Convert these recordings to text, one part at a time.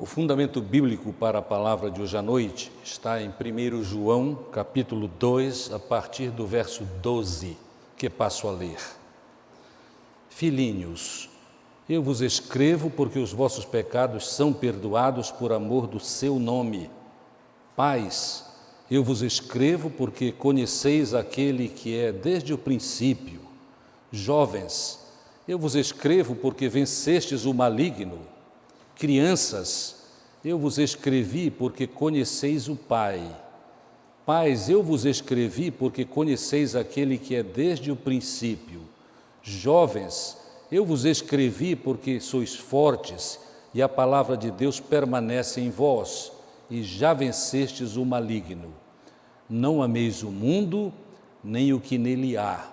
O fundamento bíblico para a palavra de hoje à noite está em 1 João, capítulo 2, a partir do verso 12, que passo a ler. Filhinhos, eu vos escrevo porque os vossos pecados são perdoados por amor do seu nome. Pais, eu vos escrevo porque conheceis aquele que é desde o princípio. Jovens, eu vos escrevo porque vencestes o maligno. Crianças, eu vos escrevi porque conheceis o Pai. Pais, eu vos escrevi porque conheceis aquele que é desde o princípio. Jovens, eu vos escrevi porque sois fortes e a palavra de Deus permanece em vós e já vencestes o maligno. Não ameis o mundo, nem o que nele há.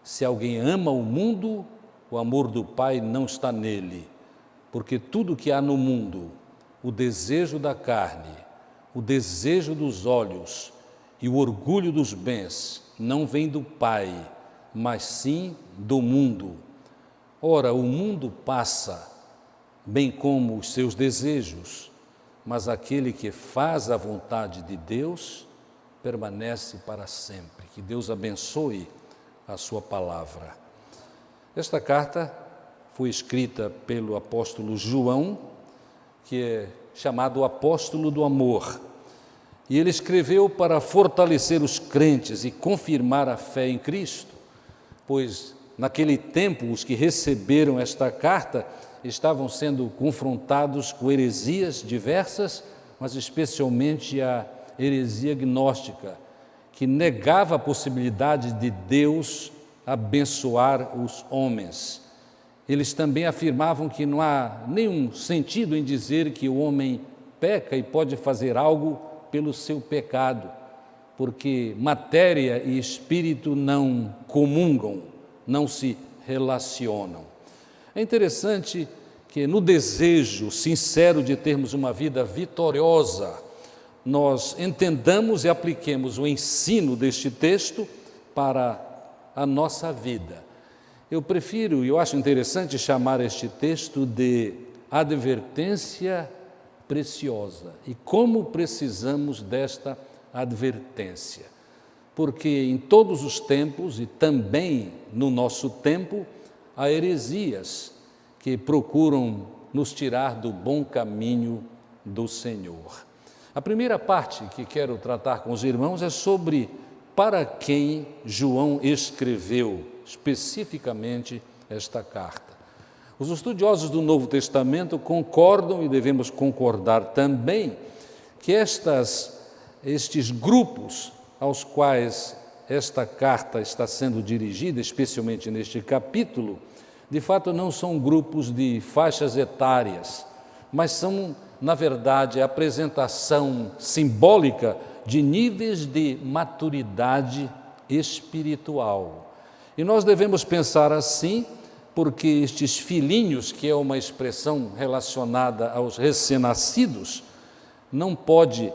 Se alguém ama o mundo, o amor do Pai não está nele. Porque tudo que há no mundo, o desejo da carne, o desejo dos olhos e o orgulho dos bens, não vem do Pai, mas sim do mundo. Ora, o mundo passa, bem como os seus desejos, mas aquele que faz a vontade de Deus permanece para sempre. Que Deus abençoe a sua palavra. Esta carta foi escrita pelo apóstolo João, que é chamado o apóstolo do amor. E ele escreveu para fortalecer os crentes e confirmar a fé em Cristo, pois naquele tempo os que receberam esta carta estavam sendo confrontados com heresias diversas, mas especialmente a heresia gnóstica, que negava a possibilidade de Deus abençoar os homens. Eles também afirmavam que não há nenhum sentido em dizer que o homem peca e pode fazer algo pelo seu pecado, porque matéria e espírito não comungam, não se relacionam. É interessante que no desejo sincero de termos uma vida vitoriosa, nós entendamos e apliquemos o ensino deste texto para a nossa vida. Eu prefiro e eu acho interessante chamar este texto de advertência preciosa. E como precisamos desta advertência? Porque em todos os tempos e também no nosso tempo, há heresias que procuram nos tirar do bom caminho do Senhor. A primeira parte que quero tratar com os irmãos é sobre para quem João escreveu especificamente esta carta. Os estudiosos do Novo Testamento concordam, e devemos concordar também, que estes grupos aos quais esta carta está sendo dirigida, especialmente neste capítulo, de fato não são grupos de faixas etárias, mas são, na verdade, a apresentação simbólica de níveis de maturidade espiritual. E nós devemos pensar assim, porque estes filhinhos, que é uma expressão relacionada aos recém-nascidos, não pode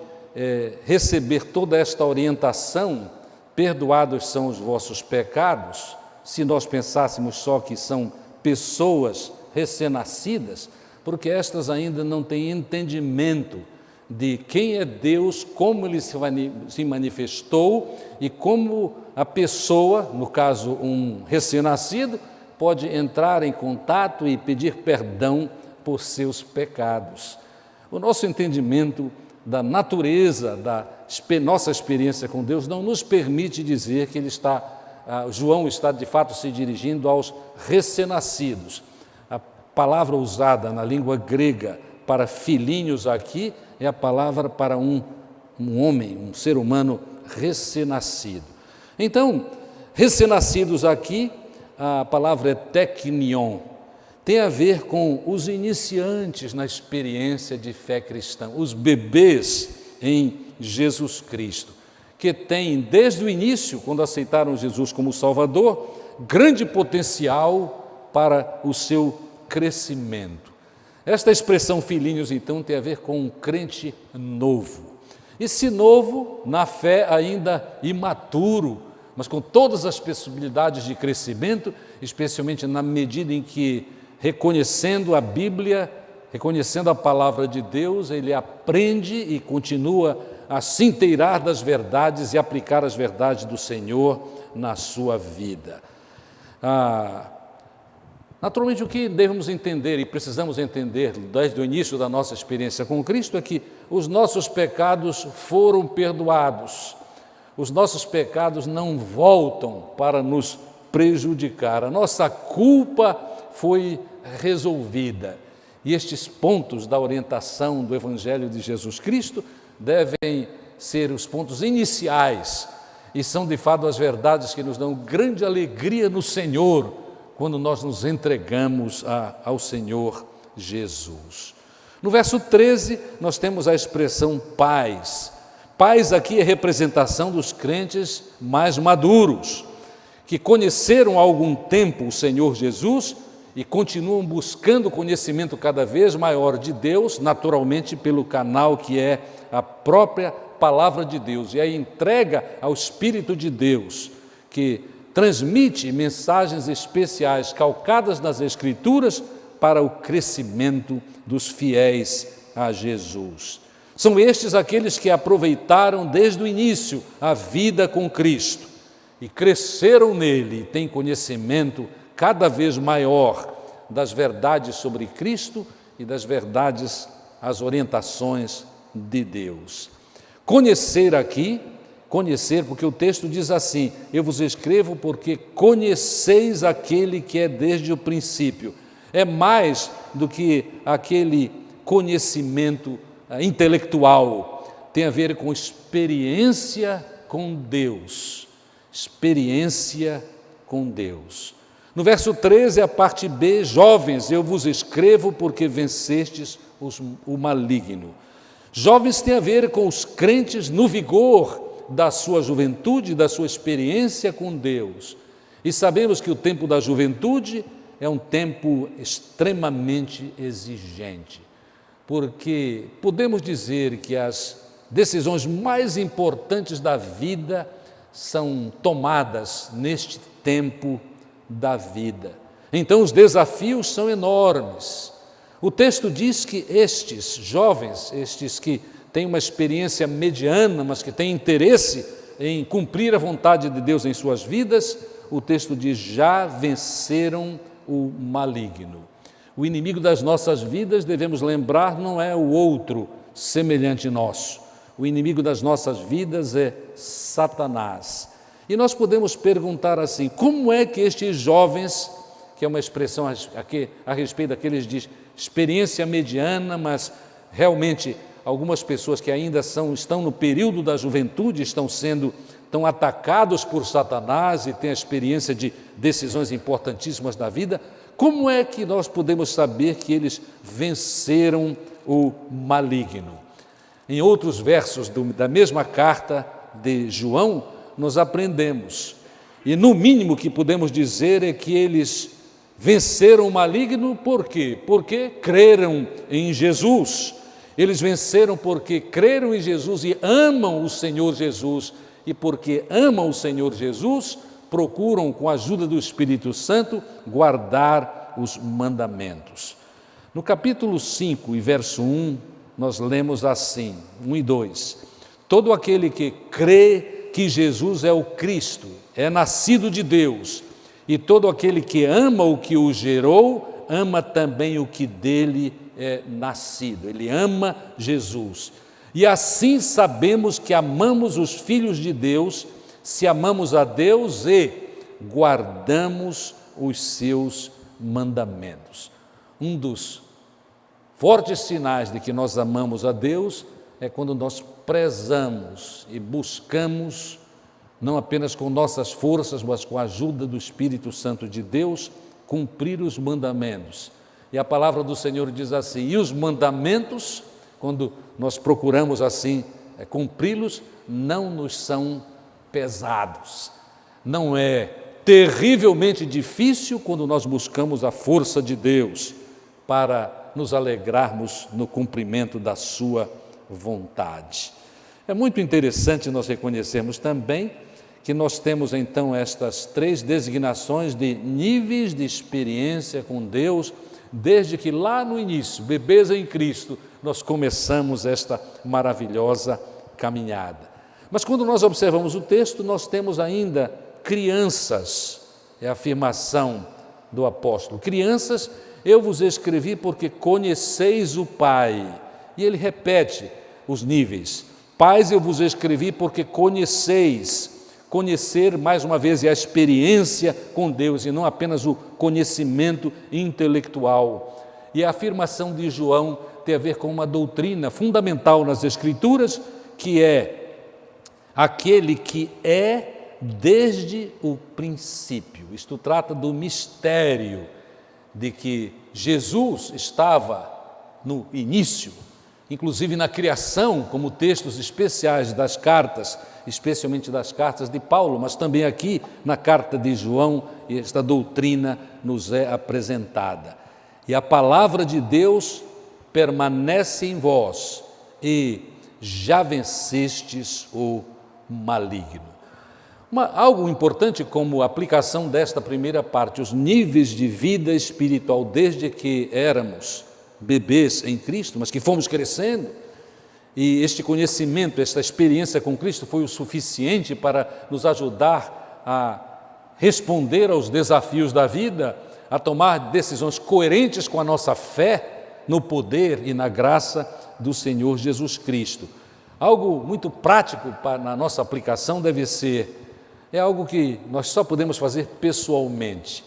receber toda esta orientação, perdoados são os vossos pecados, se nós pensássemos só que são pessoas recém-nascidas, porque estas ainda não têm entendimento de quem é Deus, como Ele se manifestou e como a pessoa, no caso um recém-nascido, pode entrar em contato e pedir perdão por seus pecados. O nosso entendimento da natureza da nossa experiência com Deus não nos permite dizer que João está de fato se dirigindo aos recém-nascidos. A palavra usada na língua grega para filhinhos aqui é a palavra para um homem, um ser humano recém-nascido. Então, recém-nascidos aqui, a palavra é teknion, tem a ver com os iniciantes na experiência de fé cristã, os bebês em Jesus Cristo, que têm desde o início, quando aceitaram Jesus como Salvador, grande potencial para o seu crescimento. Esta expressão filhinhos, então, tem a ver com um crente novo. Esse novo, na fé ainda imaturo, mas com todas as possibilidades de crescimento, especialmente na medida em que, reconhecendo a Bíblia, Reconhecendo a palavra de Deus, ele aprende e continua a se inteirar das verdades e aplicar as verdades do Senhor na sua vida. Naturalmente, o que devemos entender e precisamos entender desde o início da nossa experiência com Cristo é que os nossos pecados foram perdoados. Os nossos pecados não voltam para nos prejudicar. A nossa culpa foi resolvida. E estes pontos da orientação do Evangelho de Jesus Cristo devem ser os pontos iniciais e são, de fato, as verdades que nos dão grande alegria no Senhor quando nós nos entregamos ao Senhor Jesus. No verso 13, nós temos a expressão pais. Pais aqui é representação dos crentes mais maduros, que conheceram há algum tempo o Senhor Jesus e continuam buscando conhecimento cada vez maior de Deus, naturalmente pelo canal que é a própria palavra de Deus e a entrega ao Espírito de Deus, que transmite mensagens especiais calcadas nas Escrituras para o crescimento dos fiéis a Jesus. São estes aqueles que aproveitaram desde o início a vida com Cristo e cresceram nele e têm conhecimento cada vez maior das verdades sobre Cristo e das verdades, as orientações de Deus. Conhecer aqui, porque o texto diz assim: eu vos escrevo porque conheceis aquele que é desde o princípio. É mais do que aquele conhecimento intelectual, tem a ver com experiência com Deus. Experiência com Deus. No verso 13, a parte B, jovens, eu vos escrevo porque vencestes o maligno. Jovens tem a ver com os crentes no vigor da sua juventude, da sua experiência com Deus. E sabemos que o tempo da juventude é um tempo extremamente exigente, porque podemos dizer que as decisões mais importantes da vida são tomadas neste tempo da vida. Então os desafios são enormes. O texto diz que estes jovens, estes que têm uma experiência mediana, mas que têm interesse em cumprir a vontade de Deus em suas vidas, o texto diz: já venceram o maligno. O inimigo das nossas vidas, devemos lembrar, não é o outro semelhante nosso. O inimigo das nossas vidas é Satanás. E nós podemos perguntar assim: como é que estes jovens, que é uma expressão a respeito daqueles de experiência mediana, mas realmente algumas pessoas que ainda estão no período da juventude, estão atacados por Satanás e têm a experiência de decisões importantíssimas da vida, como é que nós podemos saber que eles venceram o maligno? Em outros versos da mesma carta de João, nós aprendemos, e no mínimo que podemos dizer é que eles venceram o maligno. Por quê? Porque creram em Jesus. Eles venceram porque creram em Jesus e amam o Senhor Jesus, e porque amam o Senhor Jesus, procuram, com a ajuda do Espírito Santo, guardar os mandamentos. No capítulo 5 e verso 1, nós lemos assim, 1 e 2: todo aquele que crê que Jesus é o Cristo, é nascido de Deus, e todo aquele que ama o que o gerou, ama também o que dele é nascido. Ele ama Jesus. E assim sabemos que amamos os filhos de Deus, se amamos a Deus e guardamos os seus mandamentos. Um dos fortes sinais de que nós amamos a Deus é quando nós prezamos e buscamos, não apenas com nossas forças, mas com a ajuda do Espírito Santo de Deus, cumprir os mandamentos. E a palavra do Senhor diz assim: e os mandamentos, quando nós procuramos assim cumpri-los, não nos são pesados. Não é terrivelmente difícil quando nós buscamos a força de Deus para nos alegrarmos no cumprimento da sua vontade. É muito interessante nós reconhecermos também que nós temos então estas três designações de níveis de experiência com Deus desde que lá no início, bebês em Cristo, nós começamos esta maravilhosa caminhada. Mas quando nós observamos o texto, nós temos ainda crianças, é a afirmação do apóstolo. Crianças, eu vos escrevi porque conheceis o Pai. E ele repete os níveis. Pais, eu vos escrevi porque conheceis. Conhecer, mais uma vez, é a experiência com Deus e não apenas o conhecimento intelectual. E a afirmação de João tem a ver com uma doutrina fundamental nas Escrituras, que é aquele que é desde o princípio. Isto trata do mistério de que Jesus estava no início, inclusive na criação, como textos especiais das cartas, especialmente das cartas de Paulo, mas também aqui na carta de João, esta doutrina nos é apresentada. E a palavra de Deus permanece em vós e já vencestes o maligno. Algo importante como aplicação desta primeira parte, os níveis de vida espiritual desde que éramos bebês em Cristo, mas que fomos crescendo, e este conhecimento, esta experiência com Cristo foi o suficiente para nos ajudar a responder aos desafios da vida, a tomar decisões coerentes com a nossa fé no poder e na graça do Senhor Jesus Cristo. Algo muito prático na nossa aplicação deve ser, é algo que nós só podemos fazer pessoalmente.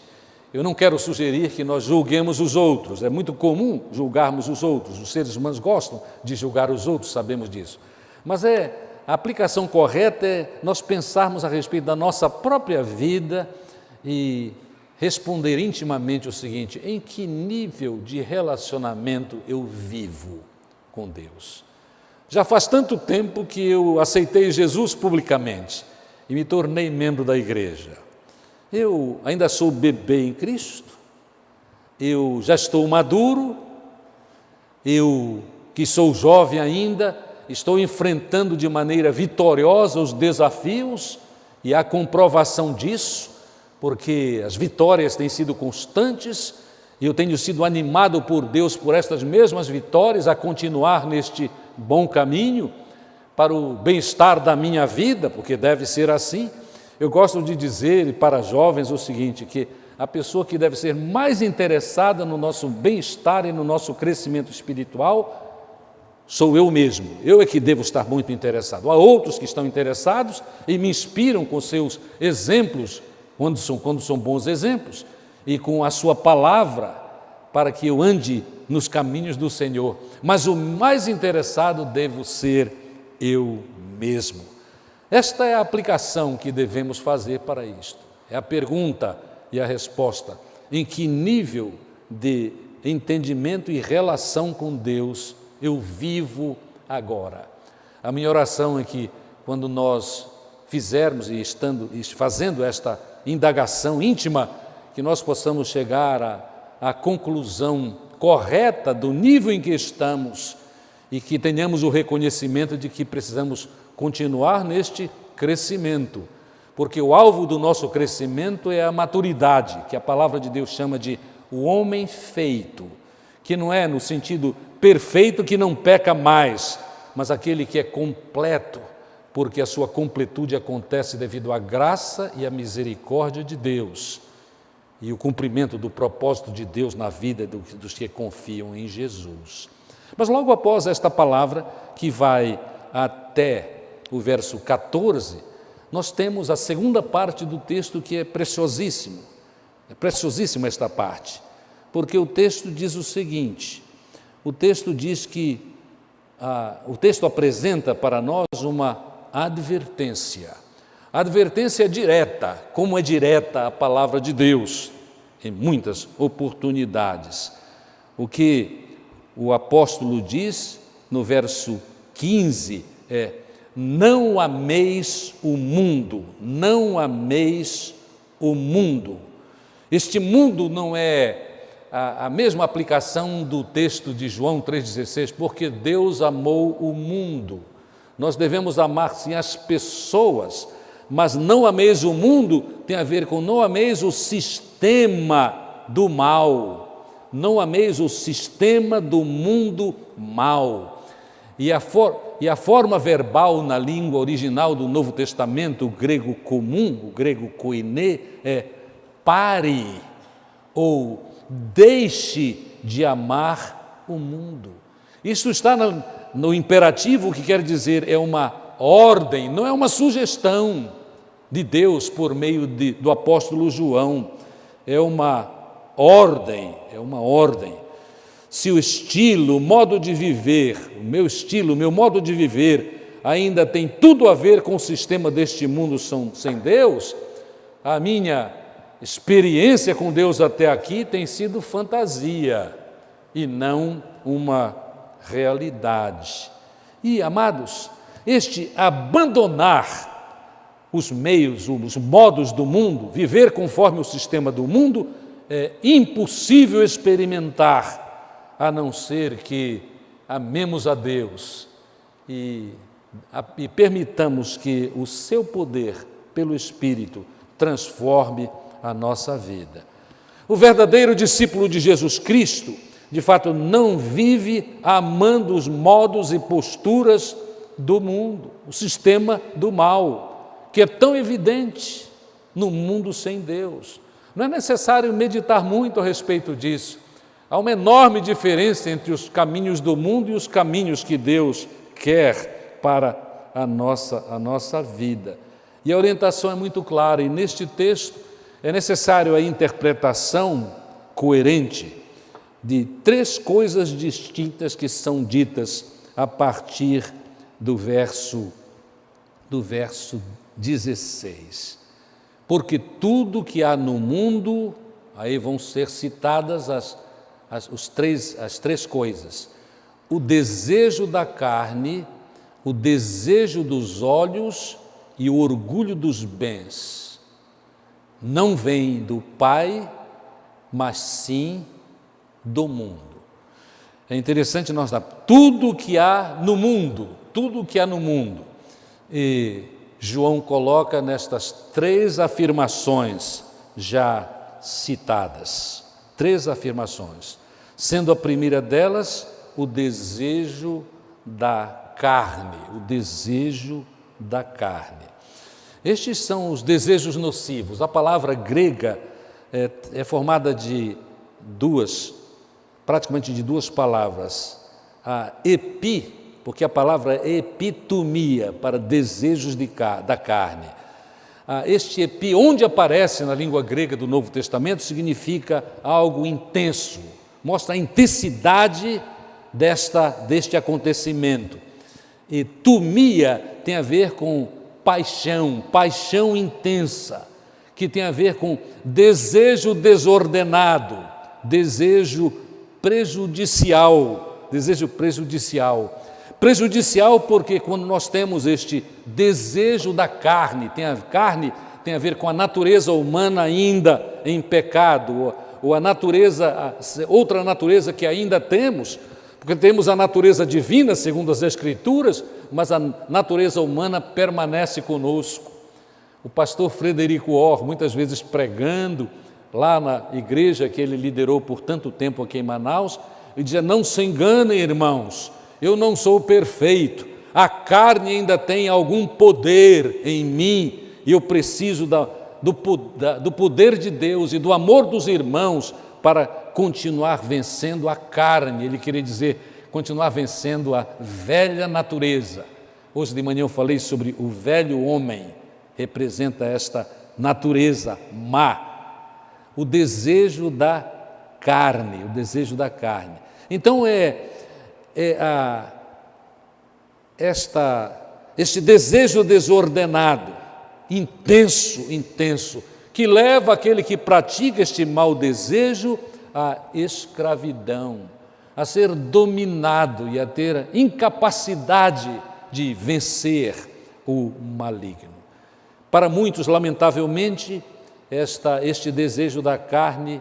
Eu não quero sugerir que nós julguemos os outros, é muito comum julgarmos os outros, os seres humanos gostam de julgar os outros, sabemos disso. Mas a aplicação correta é nós pensarmos a respeito da nossa própria vida e responder intimamente o seguinte: em que nível de relacionamento eu vivo com Deus? Já faz tanto tempo que eu aceitei Jesus publicamente e me tornei membro da igreja. Eu ainda sou bebê em Cristo, eu já estou maduro, eu que sou jovem ainda, estou enfrentando de maneira vitoriosa os desafios e a comprovação disso, porque as vitórias têm sido constantes e eu tenho sido animado por Deus por estas mesmas vitórias a continuar neste bom caminho para o bem-estar da minha vida, porque deve ser assim. Eu gosto de dizer para jovens o seguinte, que a pessoa que deve ser mais interessada no nosso bem-estar e no nosso crescimento espiritual sou eu mesmo. Eu é que devo estar muito interessado. Há outros que estão interessados e me inspiram com seus exemplos, quando são bons exemplos, e com a sua palavra, para que eu ande nos caminhos do Senhor. Mas o mais interessado devo ser eu mesmo. Esta é a aplicação que devemos fazer para isto. É a pergunta e a resposta. Em que nível de entendimento e relação com Deus eu vivo agora? A minha oração é que, quando nós fizermos e fazendo esta indagação íntima, que nós possamos chegar à conclusão correta do nível em que estamos e que tenhamos o reconhecimento de que precisamos continuar neste crescimento, porque o alvo do nosso crescimento é a maturidade, que a palavra de Deus chama de o homem feito, que não é no sentido perfeito que não peca mais, mas aquele que é completo, porque a sua completude acontece devido à graça e à misericórdia de Deus e o cumprimento do propósito de Deus na vida dos que confiam em Jesus. Mas logo após esta palavra, que vai até o verso 14, nós temos a segunda parte do texto que é preciosíssimo. É preciosíssima esta parte, porque o texto diz o seguinte, o texto diz que, o texto apresenta para nós uma advertência. A advertência é direta, como é direta a palavra de Deus, em muitas oportunidades. O que o apóstolo diz no verso 15 é: não ameis o mundo, não ameis o mundo. Este mundo não é a mesma aplicação do texto de João 3,16, porque Deus amou o mundo. Nós devemos amar sim as pessoas, mas não ameis o mundo tem a ver com não ameis o sistema do mal, não ameis o sistema do mundo mau. E a forma verbal na língua original do Novo Testamento, o grego comum, o grego koiné, é pare, ou deixe de amar o mundo. Isso está no imperativo, que quer dizer é uma ordem, não é uma sugestão de Deus por meio do apóstolo João, é uma ordem, Se o estilo, o modo de viver, o meu modo de viver ainda tem tudo a ver com o sistema deste mundo sem Deus, a minha experiência com Deus até aqui tem sido fantasia e não uma realidade. E, amados, este abandonar os meios, os modos do mundo, viver conforme o sistema do mundo, é impossível experimentar, a não ser que amemos a Deus e permitamos que o seu poder, pelo Espírito, transforme a nossa vida. O verdadeiro discípulo de Jesus Cristo, de fato, não vive amando os modos e posturas do mundo, o sistema do mal, que é tão evidente no mundo sem Deus. Não é necessário meditar muito a respeito disso. Há uma enorme diferença entre os caminhos do mundo e os caminhos que Deus quer para a nossa vida. E a orientação é muito clara, e neste texto é necessário a interpretação coerente de 3 coisas distintas que são ditas a partir do verso 16. Porque tudo que há no mundo, aí vão ser citadas as 3 coisas: o desejo da carne, o desejo dos olhos e o orgulho dos bens, não vem do Pai, mas sim do mundo. É interessante nós dar tudo que há no mundo, e João coloca nestas 3 afirmações já citadas, 3 afirmações, sendo a primeira delas o desejo da carne, Estes são os desejos nocivos. A palavra grega é formada praticamente de 2 palavras, a epi, porque a palavra é epitomia, para desejos da carne. Este epi, onde aparece na língua grega do Novo Testamento, significa algo intenso, mostra a intensidade deste acontecimento. E tumia tem a ver com paixão intensa, que tem a ver com desejo desordenado, desejo prejudicial. Prejudicial porque quando nós temos este desejo da carne tem a ver com a natureza humana ainda em pecado, ou outra natureza que ainda temos, porque temos a natureza divina, segundo as Escrituras, mas a natureza humana permanece conosco. O pastor Frederico Orr, muitas vezes pregando lá na igreja que ele liderou por tanto tempo aqui em Manaus, ele dizia: não se enganem, irmãos, eu não sou perfeito, a carne ainda tem algum poder em mim e eu preciso do poder de Deus e do amor dos irmãos para continuar vencendo a carne. Ele queria dizer, continuar vencendo a velha natureza. Hoje de manhã eu falei sobre o velho homem, representa esta natureza má, o desejo da carne, Então este desejo desordenado, intenso, que leva aquele que pratica este mau desejo à escravidão, a ser dominado e a ter incapacidade de vencer o maligno. Para muitos, lamentavelmente, este desejo da carne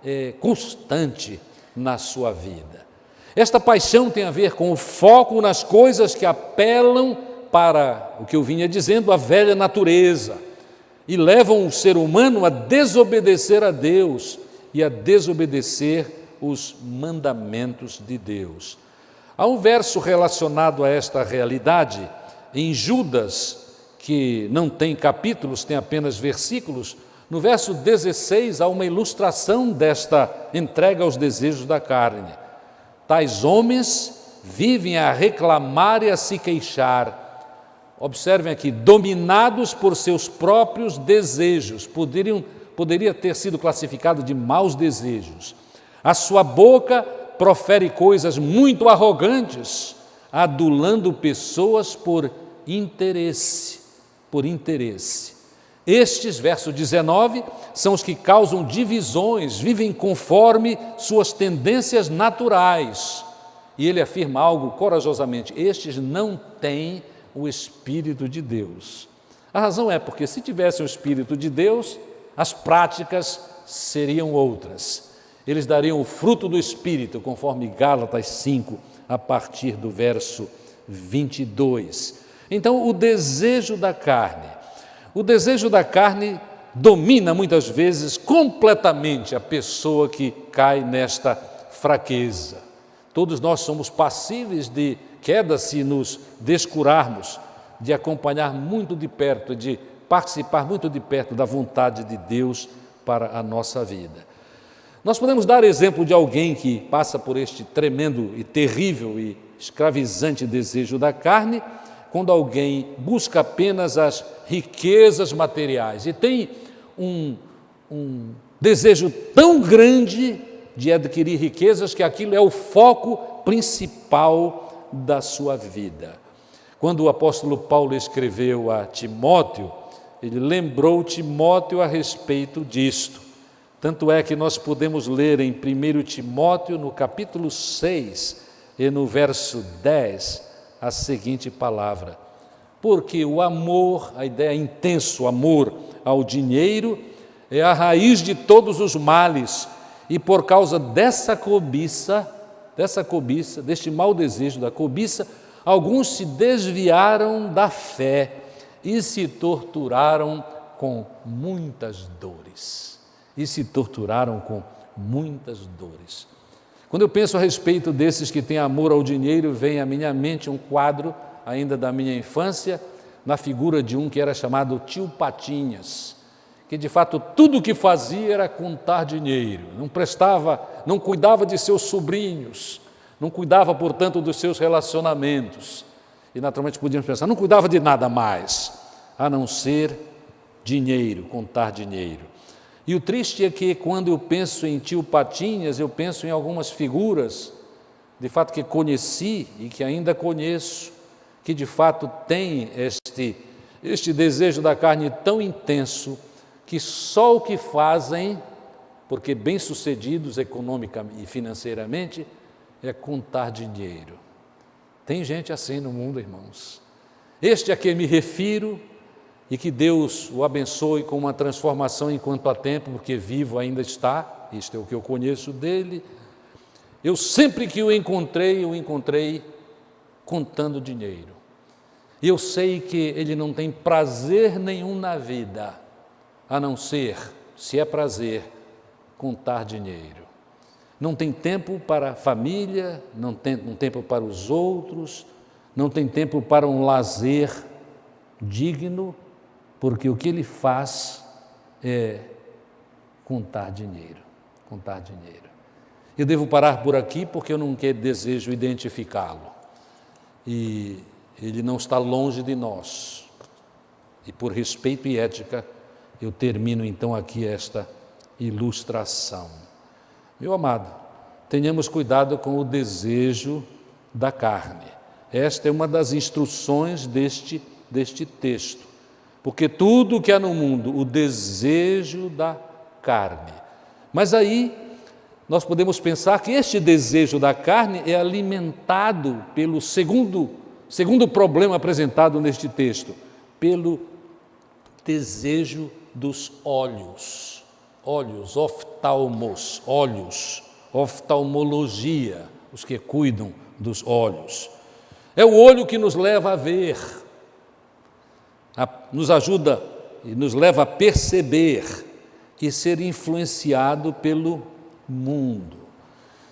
é constante na sua vida. Esta paixão tem a ver com o foco nas coisas que apelam para, o que eu vinha dizendo, a velha natureza, e levam o ser humano a desobedecer a Deus e a desobedecer os mandamentos de Deus. Há um verso relacionado a esta realidade em Judas, que não tem capítulos, tem apenas versículos. No verso 16 há uma ilustração desta entrega aos desejos da carne. Tais homens vivem a reclamar e a se queixar. Observem aqui, dominados por seus próprios desejos, poderia ter sido classificado de maus desejos. A sua boca profere coisas muito arrogantes, adulando pessoas por interesse. Estes, verso 19, são os que causam divisões, vivem conforme suas tendências naturais. E ele afirma algo corajosamente: estes não têm o Espírito de Deus. A razão é porque, se tivessem o Espírito de Deus, as práticas seriam outras. Eles dariam o fruto do Espírito, conforme Gálatas 5, a partir do verso 22. Então, o desejo da carne domina muitas vezes completamente a pessoa que cai nesta fraqueza. Todos nós somos passíveis de queda se nos descurarmos, de acompanhar muito de perto, de participar muito de perto da vontade de Deus para a nossa vida. Nós podemos dar exemplo de alguém que passa por este tremendo e terrível e escravizante desejo da carne, quando alguém busca apenas as riquezas materiais e tem um desejo tão grande de adquirir riquezas que aquilo é o foco principal da sua vida. Quando o apóstolo Paulo escreveu a Timóteo, ele lembrou Timóteo a respeito disto. Tanto é que nós podemos ler em 1 Timóteo, no capítulo 6 e no verso 10, a seguinte palavra: porque o amor, a ideia intenso amor ao dinheiro, é a raiz de todos os males, e por causa dessa cobiça, deste mau desejo da cobiça, alguns se desviaram da fé e se torturaram com muitas dores. Quando eu penso a respeito desses que têm amor ao dinheiro, vem à minha mente um quadro ainda da minha infância, na figura de um que era chamado Tio Patinhas, que de fato tudo o que fazia era contar dinheiro, não cuidava de seus sobrinhos, não cuidava, portanto, dos seus relacionamentos. E naturalmente podíamos pensar, não cuidava de nada mais, a não ser dinheiro, contar dinheiro. E o triste é que quando eu penso em Tio Patinhas, eu penso em algumas figuras, de fato que conheci e que ainda conheço, que de fato têm este desejo da carne tão intenso, que só o que fazem, porque bem-sucedidos economicamente e financeiramente, é contar dinheiro. Tem gente assim no mundo, irmãos. Este a quem me refiro, e que Deus o abençoe com uma transformação enquanto há tempo, porque vivo ainda está, isto é o que eu conheço dele. Eu sempre que o encontrei contando dinheiro. E eu sei que ele não tem prazer nenhum na vida, a não ser, se é prazer, contar dinheiro. Não tem tempo para a família, não tem tempo para os outros, não tem tempo para um lazer digno, porque o que ele faz é contar dinheiro. Eu devo parar por aqui porque eu não desejo identificá-lo. E ele não está longe de nós. E por respeito e ética, eu termino então aqui esta ilustração. Meu amado, tenhamos cuidado com o desejo da carne. Esta é uma das instruções deste texto. Porque tudo que há no mundo, o desejo da carne. Mas aí nós podemos pensar que este desejo da carne é alimentado pelo segundo problema apresentado neste texto, pelo desejo dos olhos. Olhos, oftalmos, olhos, oftalmologia, os que cuidam dos olhos. É o olho que nos leva a ver, nos ajuda e nos leva a perceber e ser influenciado pelo mundo.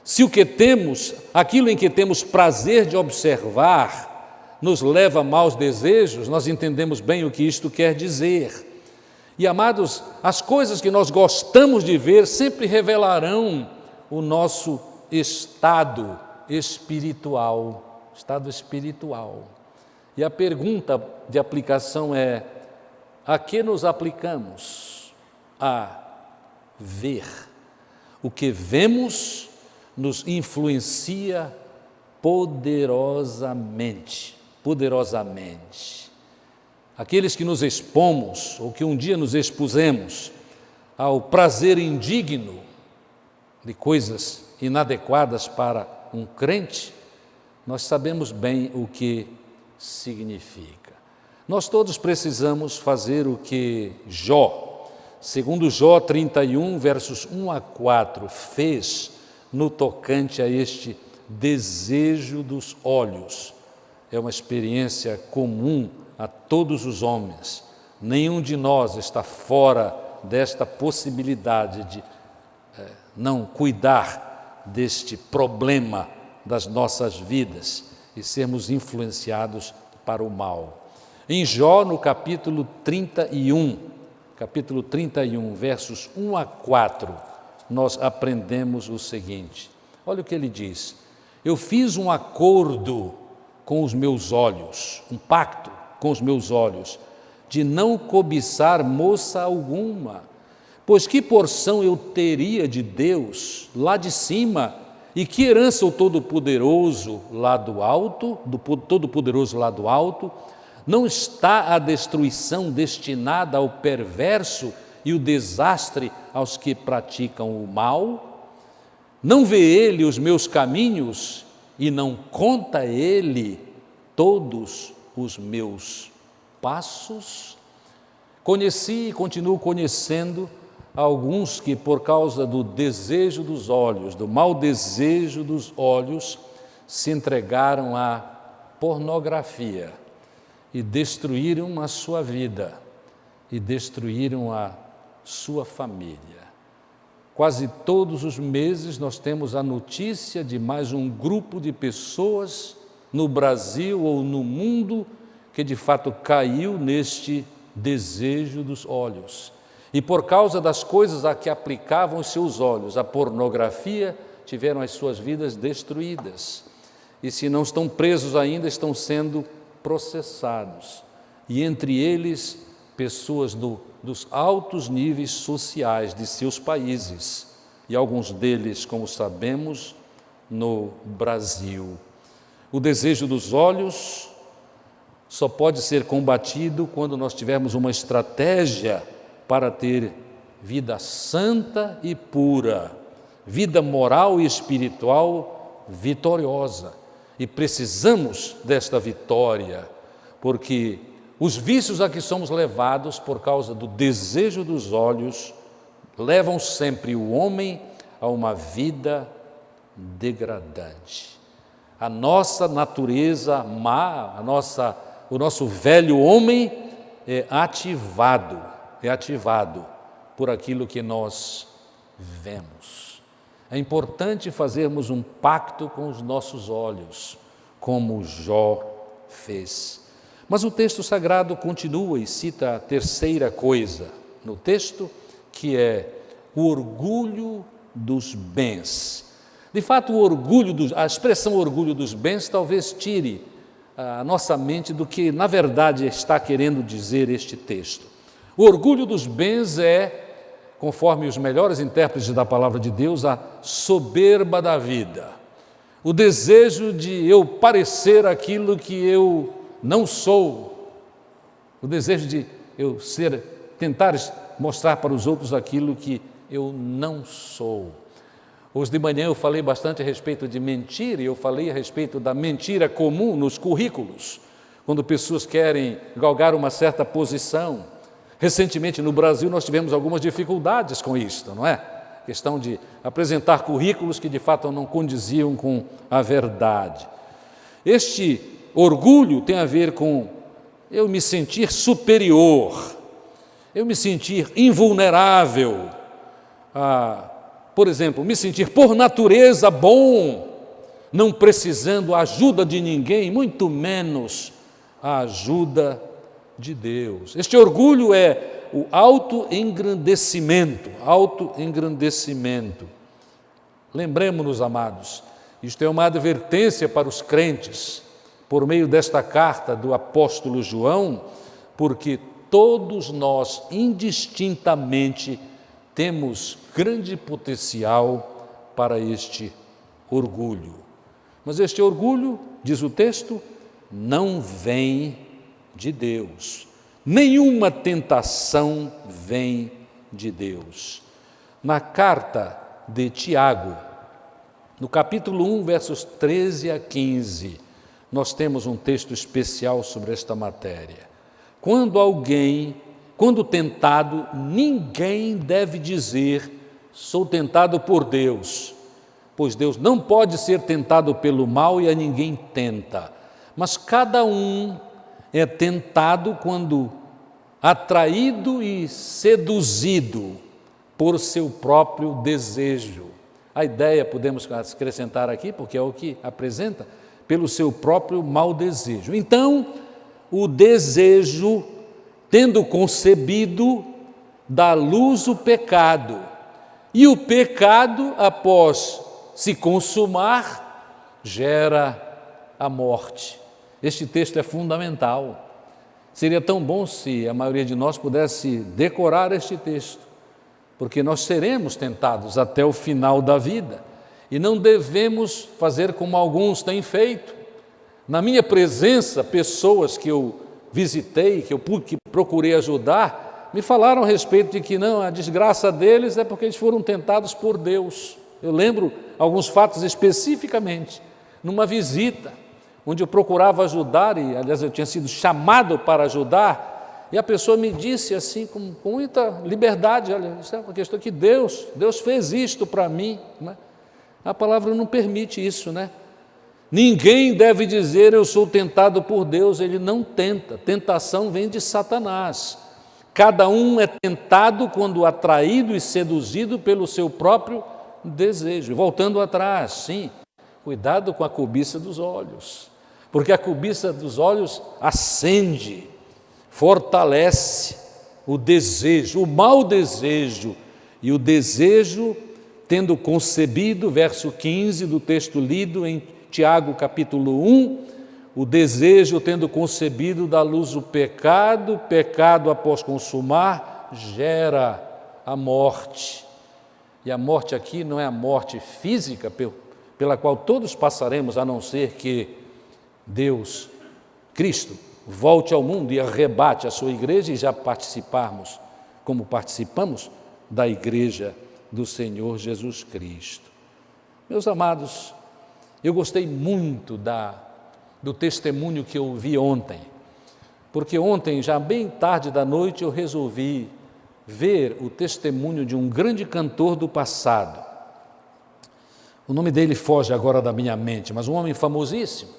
Se o que temos, aquilo em que temos prazer de observar, nos leva a maus desejos, nós entendemos bem o que isto quer dizer. E, amados, as coisas que nós gostamos de ver sempre revelarão o nosso estado espiritual. Estado espiritual. E a pergunta de aplicação é: a que nos aplicamos? A ver. O que vemos nos influencia poderosamente. Aqueles que nos expomos, ou que um dia nos expusemos ao prazer indigno de coisas inadequadas para um crente, nós sabemos bem o que significa. Nós todos precisamos fazer o que Jó, segundo Jó 31, versos 1 a 4, fez no tocante a este desejo dos olhos. É uma experiência comum a todos os homens. Nenhum de nós está fora desta possibilidade de não cuidar deste problema das nossas vidas e sermos influenciados para o mal. Em Jó, no capítulo 31, versos 1 a 4, nós aprendemos o seguinte. Olha o que ele diz: eu fiz um acordo com os meus olhos, um pacto com os meus olhos, de não cobiçar moça alguma, pois que porção eu teria de Deus lá de cima, e que herança o Todo-Poderoso lá do alto, do Todo-Poderoso lá do alto? Não está a destruição destinada ao perverso e o desastre aos que praticam o mal? Não vê ele os meus caminhos e não conta ele todos os meus passos? Conheci e continuo conhecendo alguns que, por causa do desejo dos olhos, do mau desejo dos olhos, se entregaram à pornografia e destruíram a sua vida e destruíram a sua família. Quase todos os meses nós temos a notícia de mais um grupo de pessoas no Brasil ou no mundo que de fato caiu neste desejo dos olhos. E por causa das coisas a que aplicavam os seus olhos, a pornografia, tiveram as suas vidas destruídas. E se não estão presos ainda, estão sendo processados. E entre eles, pessoas dos altos níveis sociais de seus países. E alguns deles, como sabemos, no Brasil. O desejo dos olhos só pode ser combatido quando nós tivermos uma estratégia para ter vida santa e pura, vida moral e espiritual vitoriosa. E precisamos desta vitória, porque os vícios a que somos levados por causa do desejo dos olhos levam sempre o homem a uma vida degradante. A nossa natureza má, o nosso velho homem é ativado por aquilo que nós vemos. É importante fazermos um pacto com os nossos olhos, como Jó fez. Mas o texto sagrado continua e cita a terceira coisa no texto, que é o orgulho dos bens. De fato, a expressão orgulho dos bens talvez tire a nossa mente do que, na verdade, está querendo dizer este texto. O orgulho dos bens é, conforme os melhores intérpretes da palavra de Deus, a soberba da vida. O desejo de eu parecer aquilo que eu não sou. O desejo de eu tentar mostrar para os outros aquilo que eu não sou. Hoje de manhã eu falei bastante a respeito de mentira, e eu falei a respeito da mentira comum nos currículos, quando pessoas querem galgar uma certa posição. Recentemente no Brasil nós tivemos algumas dificuldades com isto, não é? Questão de apresentar currículos que de fato não condiziam com a verdade. Este orgulho tem a ver com eu me sentir superior, eu me sentir invulnerável a por exemplo, me sentir por natureza bom, não precisando a ajuda de ninguém, muito menos a ajuda de Deus. Este orgulho é o autoengrandecimento. Lembremos-nos, amados, isto é uma advertência para os crentes, por meio desta carta do apóstolo João, porque todos nós, indistintamente, temos grande potencial para este orgulho. Mas este orgulho, diz o texto, não vem de Deus. Nenhuma tentação vem de Deus. Na carta de Tiago, no capítulo 1, versos 13 a 15, nós temos um texto especial sobre esta matéria. Quando tentado, ninguém deve dizer, sou tentado por Deus, pois Deus não pode ser tentado pelo mal e a ninguém tenta. Mas cada um é tentado quando atraído e seduzido por seu próprio desejo. A ideia, podemos acrescentar aqui, porque é o que apresenta, pelo seu próprio mau desejo. Então, o desejo, tendo concebido, dá luz o pecado. E o pecado, após se consumar, gera a morte. Este texto é fundamental. Seria tão bom se a maioria de nós pudesse decorar este texto, porque nós seremos tentados até o final da vida e não devemos fazer como alguns têm feito. Na minha presença, pessoas que eu visitei, que procurei ajudar, me falaram a respeito de que não, a desgraça deles é porque eles foram tentados por Deus. Eu lembro alguns fatos especificamente, numa visita, onde eu procurava ajudar, e aliás eu tinha sido chamado para ajudar, e a pessoa me disse assim, com muita liberdade, olha, isso é uma questão que Deus fez isto para mim, né? A palavra não permite isso, né? Ninguém deve dizer eu sou tentado por Deus, ele não tenta, tentação vem de Satanás. Cada um é tentado quando atraído e seduzido pelo seu próprio desejo. Voltando atrás, sim, cuidado com a cobiça dos olhos, porque a cobiça dos olhos acende, fortalece o desejo, o mau desejo, e o desejo, tendo concebido, verso 15 do texto lido em Tiago capítulo 1, o desejo tendo concebido dá luz o pecado, pecado após consumar gera a morte. E a morte aqui não é a morte física pela qual todos passaremos, a não ser que Deus, Cristo, volte ao mundo e arrebate a sua igreja e já participarmos, como participamos, da igreja do Senhor Jesus Cristo. Meus amados, eu gostei muito do testemunho que eu ouvi ontem, porque ontem, já bem tarde da noite, eu resolvi ver o testemunho de um grande cantor do passado. O nome dele foge agora da minha mente, mas um homem famosíssimo.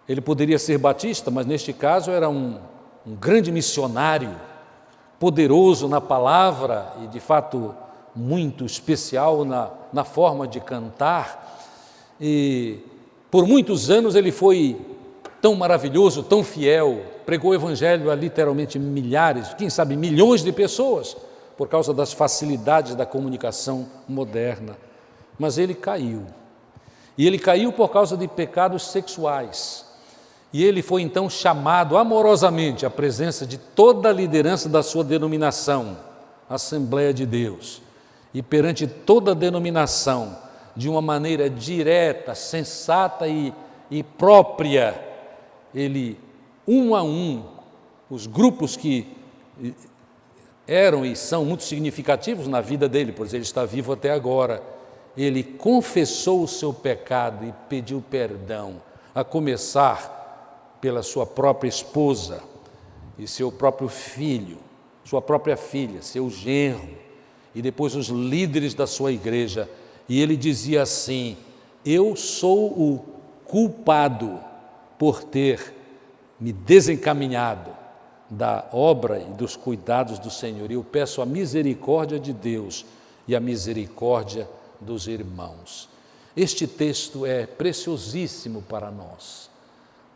Ele poderia ser batista, mas neste caso era um grande missionário, poderoso na palavra e de fato muito especial na forma de cantar. E por muitos anos ele foi tão maravilhoso, tão fiel, pregou o evangelho a literalmente milhares, quem sabe milhões de pessoas, por causa das facilidades da comunicação moderna. Mas ele caiu, e ele caiu por causa de pecados sexuais, e ele foi então chamado amorosamente à presença de toda a liderança da sua denominação, Assembleia de Deus, e perante toda a denominação, de uma maneira direta, sensata e própria, ele, um a um, os grupos que eram e são muito significativos na vida dele, pois ele está vivo até agora, ele confessou o seu pecado e pediu perdão, a começar pela sua própria esposa e seu próprio filho, sua própria filha, seu genro, e depois os líderes da sua igreja. E ele dizia assim: eu sou o culpado por ter me desencaminhado da obra e dos cuidados do Senhor, e eu peço a misericórdia de Deus, e a misericórdia dos irmãos. Este texto é preciosíssimo para nós,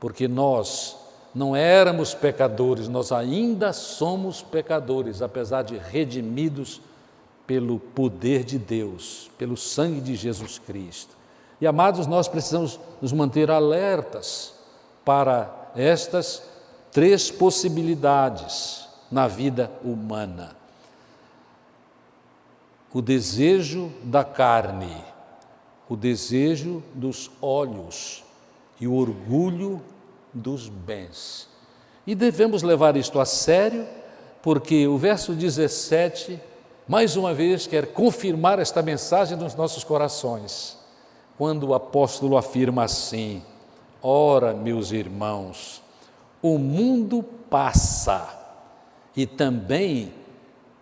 porque nós não éramos pecadores, nós ainda somos pecadores, apesar de redimidos pelo poder de Deus, pelo sangue de Jesus Cristo. E, amados, nós precisamos nos manter alertas para estas três possibilidades na vida humana: o desejo da carne, o desejo dos olhos e o orgulho dos bens. E devemos levar isto a sério, porque o verso 17, mais uma vez, quer confirmar esta mensagem nos nossos corações, quando o apóstolo afirma assim: ora, meus irmãos, o mundo passa e também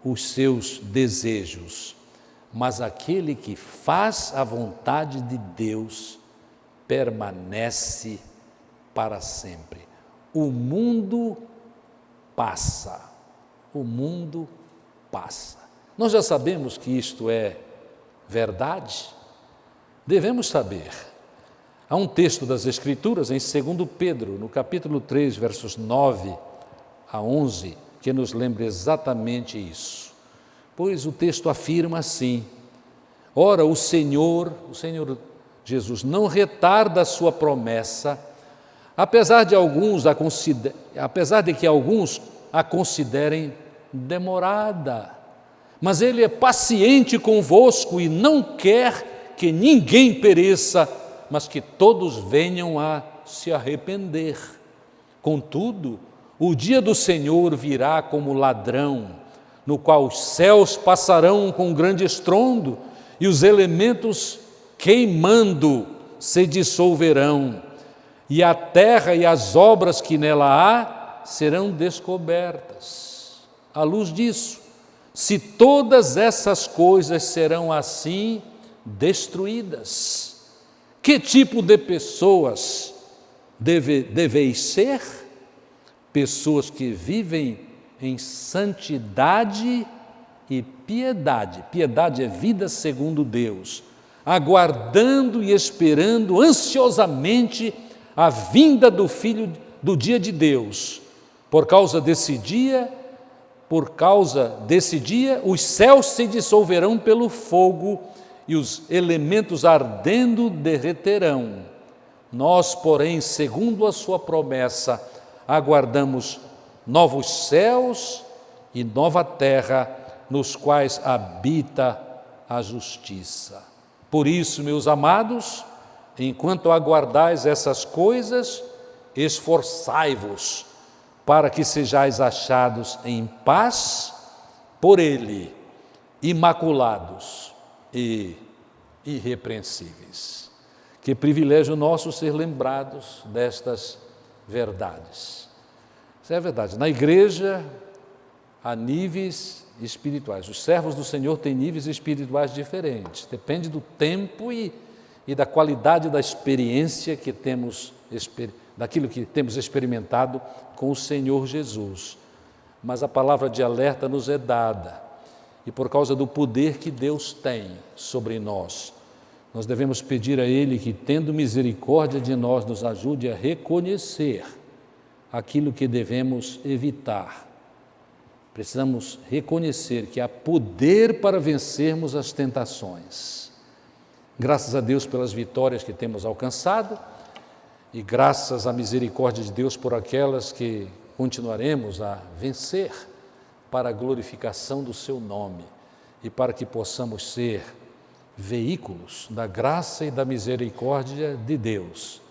os seus desejos, mas aquele que faz a vontade de Deus permanece para sempre. O mundo passa, o mundo passa. Nós já sabemos que isto é verdade? Devemos saber. Há um texto das Escrituras, em 2 Pedro, no capítulo 3, versos 9 a 11, que nos lembra exatamente isso. Pois o texto afirma assim: ora, o Senhor Jesus não retarda a sua promessa, apesar de que alguns a considerem demorada, mas Ele é paciente convosco e não quer que ninguém pereça, mas que todos venham a se arrepender. Contudo, o dia do Senhor virá como ladrão, no qual os céus passarão com grande estrondo e os elementos queimando se dissolverão, e a terra e as obras que nela há serão descobertas. À luz disso, se todas essas coisas serão assim destruídas, que tipo de pessoas deveis ser? Pessoas que vivem em santidade e piedade. Piedade é vida segundo Deus, aguardando e esperando ansiosamente a vinda do Filho do dia de Deus. Por causa desse dia, os céus se dissolverão pelo fogo e os elementos ardendo derreterão. Nós, porém, segundo a sua promessa, aguardamos novos céus e nova terra, nos quais habita a justiça. Por isso, meus amados, enquanto aguardais essas coisas, esforçai-vos para que sejais achados em paz por Ele, imaculados e irrepreensíveis. Que privilégio nosso ser lembrados destas verdades. Isso é verdade. Na igreja há níveis espirituais. Os servos do Senhor têm níveis espirituais diferentes. Depende do tempo e da qualidade da experiência que temos, daquilo que temos experimentado com o Senhor Jesus. Mas a palavra de alerta nos é dada, e por causa do poder que Deus tem sobre nós, nós devemos pedir a Ele que, tendo misericórdia de nós, nos ajude a reconhecer aquilo que devemos evitar. Precisamos reconhecer que há poder para vencermos as tentações. Graças a Deus pelas vitórias que temos alcançado e graças à misericórdia de Deus por aquelas que continuaremos a vencer, para a glorificação do seu nome e para que possamos ser veículos da graça e da misericórdia de Deus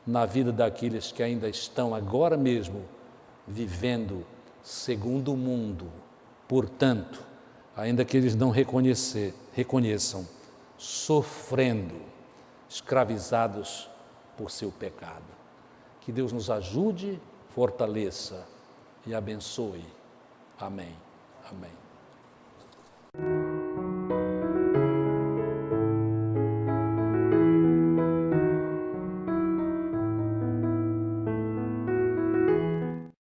na vida daqueles que ainda estão agora mesmo vivendo segundo o mundo. Portanto, ainda que eles não reconheçam, sofrendo, escravizados por seu pecado. Que Deus nos ajude, fortaleça e abençoe. Amém. Amém.